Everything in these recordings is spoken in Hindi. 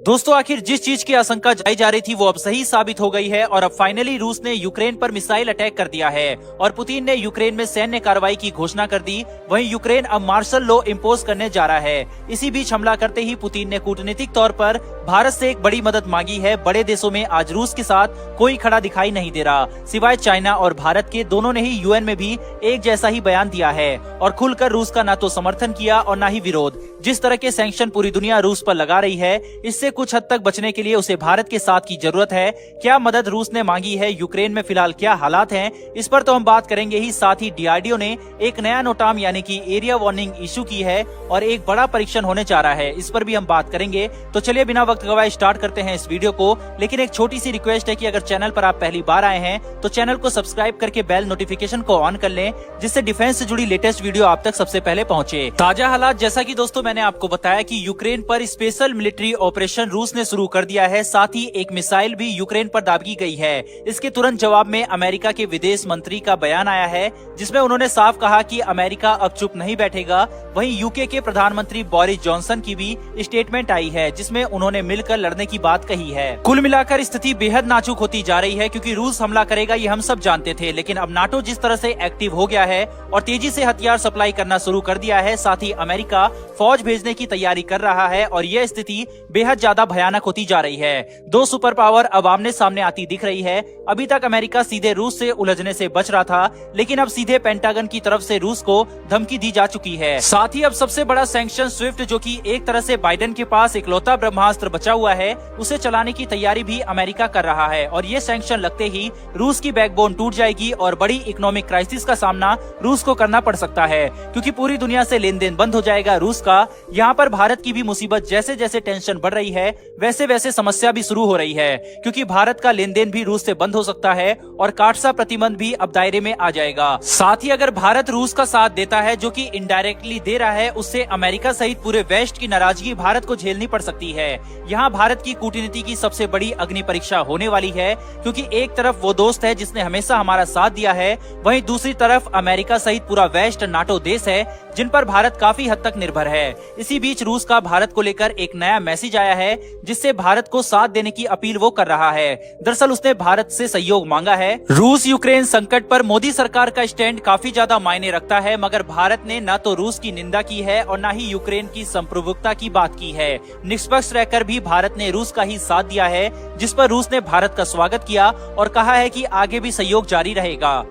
दोस्तों आखिर जिस चीज की आशंका जाई जा रही थी वो अब सही साबित हो गई है और अब फाइनली रूस ने यूक्रेन पर मिसाइल अटैक कर दिया है और पुतिन ने यूक्रेन में सैन्य कार्रवाई की घोषणा कर दी। वहीं यूक्रेन अब मार्शल लॉ इम्पोज करने जा रहा है। इसी बीच हमला करते ही पुतिन ने कूटनीतिक तौर पर भारत से एक बड़ी मदद मांगी है। बड़े देशों में आज रूस के साथ कोई खड़ा दिखाई नहीं दे रहा, सिवाय चाइना और भारत के। दोनों ने ही यूएन में भी एक जैसा ही बयान दिया है और खुलकर रूस का न तो समर्थन किया और न ही विरोध। जिस तरह के सैंक्शन पूरी दुनिया रूस पर लगा रही है, इससे कुछ हद तक बचने के लिए उसे भारत के साथ की जरूरत है। क्या मदद रूस ने मांगी है, यूक्रेन में फिलहाल क्या हालात हैं, इस पर तो हम बात करेंगे ही। साथ ही डीआरडीओ ने एक नया नोटाम यानी कि एरिया वार्निंग इशू की है और एक बड़ा परीक्षण होने जा रहा है, इस पर भी हम बात करेंगे। तो चलिए बिना वक्त गवाए स्टार्ट करते हैं इस वीडियो को। लेकिन एक छोटी सी रिक्वेस्ट है कि अगर चैनल पर आप पहली बार आए हैं तो चैनल को सब्सक्राइब करके बेल नोटिफिकेशन को ऑन कर लें, जिससे डिफेंस से जुड़ी लेटेस्ट वीडियो आप तक सबसे पहले पहुंचे। ताजा हालात, जैसा कि दोस्तों मैंने आपको बताया कि यूक्रेन पर स्पेशल मिलिट्री ऑपरेशन रूस ने शुरू कर दिया है। साथ ही एक मिसाइल भी यूक्रेन पर दागी गई है। इसके तुरंत जवाब में अमेरिका के विदेश मंत्री का बयान आया है, जिसमें उन्होंने साफ कहा कि अमेरिका अब चुप नहीं बैठेगा। वहीं यूके के प्रधानमंत्री बोरिस जॉनसन की भी स्टेटमेंट आई है, जिसमें उन्होंने मिलकर लड़ने की बात कही है। कुल मिलाकर स्थिति बेहद नाजुक होती जा रही है, क्योंकि रूस हमला करेगा ये हम सब जानते थे, लेकिन अब नाटो जिस तरह से एक्टिव हो गया है और तेजी से हथियार सप्लाई करना शुरू कर दिया है, साथ ही अमेरिका फौज भेजने की तैयारी कर रहा है और यह स्थिति बेहद ज्यादा भयानक होती जा रही है। दो सुपर पावर अब आमने सामने आती दिख रही है। अभी तक अमेरिका सीधे रूस से उलझने से बच रहा था, लेकिन अब सीधे पेंटागन की तरफ से रूस को धमकी दी जा चुकी है। साथ ही अब सबसे बड़ा सैंक्शन स्विफ्ट, जो कि एक तरह से बाइडेन के पास इकलौता ब्रह्मास्त्र बचा हुआ है, उसे चलाने की तैयारी भी अमेरिका कर रहा है। और ये सैंक्शन लगते ही रूस की बैकबोन टूट जाएगी और बड़ी इकोनॉमिक क्राइसिस का सामना रूस को करना पड़ सकता है, क्योंकि पूरी दुनिया से लेन देन बंद हो जाएगा रूस का। यहाँ पर भारत की भी मुसीबत जैसे जैसे टेंशन बढ़ रही है, वैसे वैसे समस्या भी शुरू हो रही है, क्योंकि भारत का लेन देन भी रूस से बंद हो सकता है और काटसा प्रतिबंध भी अब दायरे में आ जाएगा। साथ ही अगर भारत रूस का साथ देता है, जो कि इनडायरेक्टली दे रहा है, उससे अमेरिका सहित पूरे वेस्ट की नाराजगी भारत को झेलनी पड़ सकती है। यहाँ भारत की कूटनीति की सबसे बड़ी अग्नि परीक्षा होने वाली है, क्योंकि एक तरफ वो दोस्त है जिसने हमेशा हमारा साथ दिया है, वहीं दूसरी तरफ अमेरिका सहित पूरा वेस्ट नाटो देश है, जिन पर भारत काफी हद तक निर्भर है। इसी बीच रूस का भारत को लेकर एक नया मैसेज आया है, जिससे भारत को साथ देने की अपील वो कर रहा है। दरअसल उसने भारत से सहयोग मांगा है। रूस यूक्रेन संकट पर मोदी सरकार का स्टैंड काफी ज्यादा मायने रखता है, मगर भारत ने न तो रूस की निंदा की है और न ही यूक्रेन की संप्रभुता की बात की है। निष्पक्ष रहकर भी भारत ने रूस का ही साथ दिया है, जिस पर रूस ने भारत का स्वागत किया और कहा है कि आगे भी सहयोग जारी रहेगा।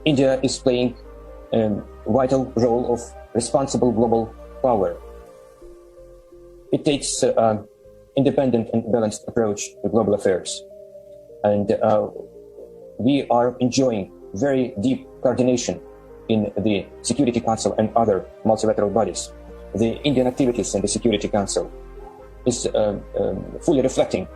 India is playing a vital role of responsible global power. It takes an independent and balanced approach to global affairs, and we are enjoying very deep coordination in the Security Council and other multilateral bodies. The Indian activities in the Security Council is fully reflecting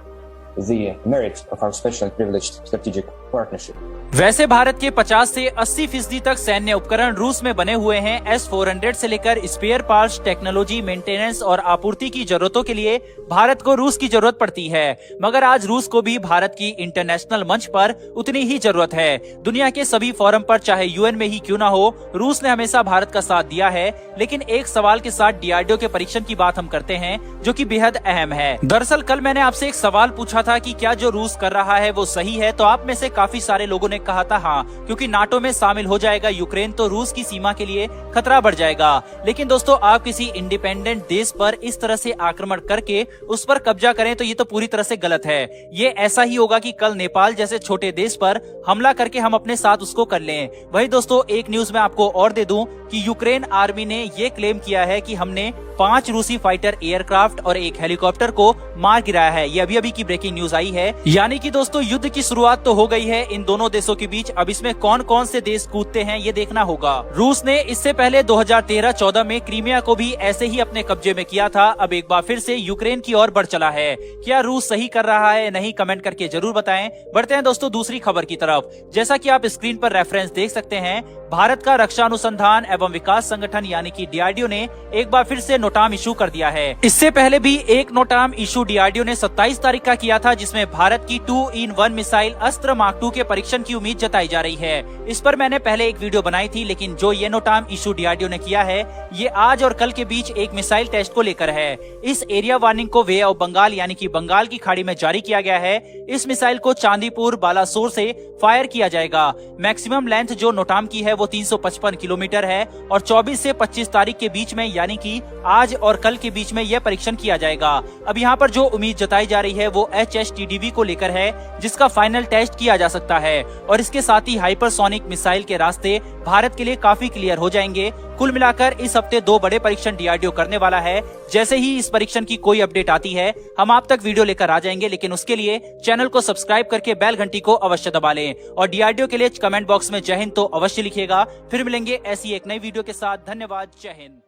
the merit of our special privileged strategic partnership. वैसे भारत के 50 से 80% तक सैन्य उपकरण रूस में बने हुए हैं। S-400 से लेकर स्पेयर पार्ट्स, टेक्नोलॉजी, मेंटेनेंस और आपूर्ति की जरूरतों के लिए भारत को रूस की जरूरत पड़ती है, मगर आज रूस को भी भारत की इंटरनेशनल मंच पर उतनी ही जरूरत है। दुनिया के सभी फोरम पर, चाहे यूएन में ही क्यों ना हो, रूस ने हमेशा भारत का साथ दिया है। लेकिन एक सवाल के साथ डीआरडीओ के परीक्षण की बात हम करते हैं, जो कि बेहद अहम है। दरअसल कल मैंने आपसे एक सवाल पूछा था कि क्या जो रूस कर रहा है वो सही है, तो आप में से काफी सारे लोगों ने कहा था हाँ, क्योंकि नाटो में शामिल हो जाएगा यूक्रेन तो रूस की सीमा के लिए खतरा बढ़ जाएगा। लेकिन दोस्तों, आप किसी इंडिपेंडेंट देश पर इस तरह से आक्रमण करके उस पर कब्जा करें तो ये तो पूरी तरह से गलत है। ये ऐसा ही होगा कि कल नेपाल जैसे छोटे देश पर हमला करके हम अपने साथ उसको कर लें। वही दोस्तों, एक न्यूज में आपको और दे दूं कि यूक्रेन आर्मी ने ये क्लेम किया है कि हमने 5 रूसी फाइटर एयरक्राफ्ट और एक हेलीकॉप्टर को मार गिराया है। ये अभी की ब्रेकिंग न्यूज आई है। यानी कि दोस्तों, युद्ध की शुरुआत तो हो गई है इन दोनों देशों के बीच। अब इसमें कौन कौन से देश कूदते हैं ये देखना होगा। रूस ने इससे पहले 2013-14 में क्रीमिया को भी ऐसे ही अपने कब्जे में किया था। अब एक बार फिर से यूक्रेन की ओर बढ़ चला है। क्या रूस सही कर रहा है नहीं, कमेंट करके जरूर बताएं। बढ़ते हैं दोस्तों दूसरी खबर की तरफ। जैसा कि आप स्क्रीन पर रेफरेंस देख सकते हैं, भारत का रक्षा अनुसंधान एवं विकास संगठन यानी कि डीआरडीओ ने एक बार फिर से नोटाम इशू कर दिया है। इससे पहले भी एक नोटाम इशू डीआरडीओ ने 27 तारीख का किया था, जिसमें भारत की 2-in-1 मिसाइल अस्त्र मार्क 2 के परीक्षण की उम्मीद जताई जा रही है। इस पर मैंने पहले एक वीडियो बनाई थी, लेकिन जो ये नोटाम इशू डीआरडीओ ने किया है ये आज और कल के बीच एक मिसाइल टेस्ट को लेकर है। इस एरिया वार्निंग को वे ऑफ बंगाल यानी कि बंगाल की खाड़ी में जारी किया गया है। इस मिसाइल को चांदीपुर बालासोर से फायर किया जाएगा। मैक्सिमम लेंथ जो नोटाम की है वो 355 किलोमीटर है और 24 से 25 तारीख के बीच में यानी कि आज और कल के बीच में यह परीक्षण किया जाएगा। अब यहाँ पर जो उम्मीद जताई जा रही है वो HSTDV को लेकर है, जिसका फाइनल टेस्ट किया जा सकता है और इसके साथ ही हाइपरसोनिक मिसाइल के रास्ते भारत के लिए काफी क्लियर हो जाएंगे। कुल मिलाकर इस हफ्ते 2 बड़े परीक्षण डीआरडीओ करने वाला है। जैसे ही इस परीक्षण की कोई अपडेट आती है हम आप तक वीडियो लेकर आ जाएंगे, लेकिन उसके लिए चैनल को सब्सक्राइब करके बेल घंटी को अवश्य दबा लें और डीआरडीओ के लिए कमेंट बॉक्स में जय हिंद तो अवश्य लिखिएगा। फिर मिलेंगे ऐसी एक नई वीडियो के साथ। धन्यवाद। जय हिंद।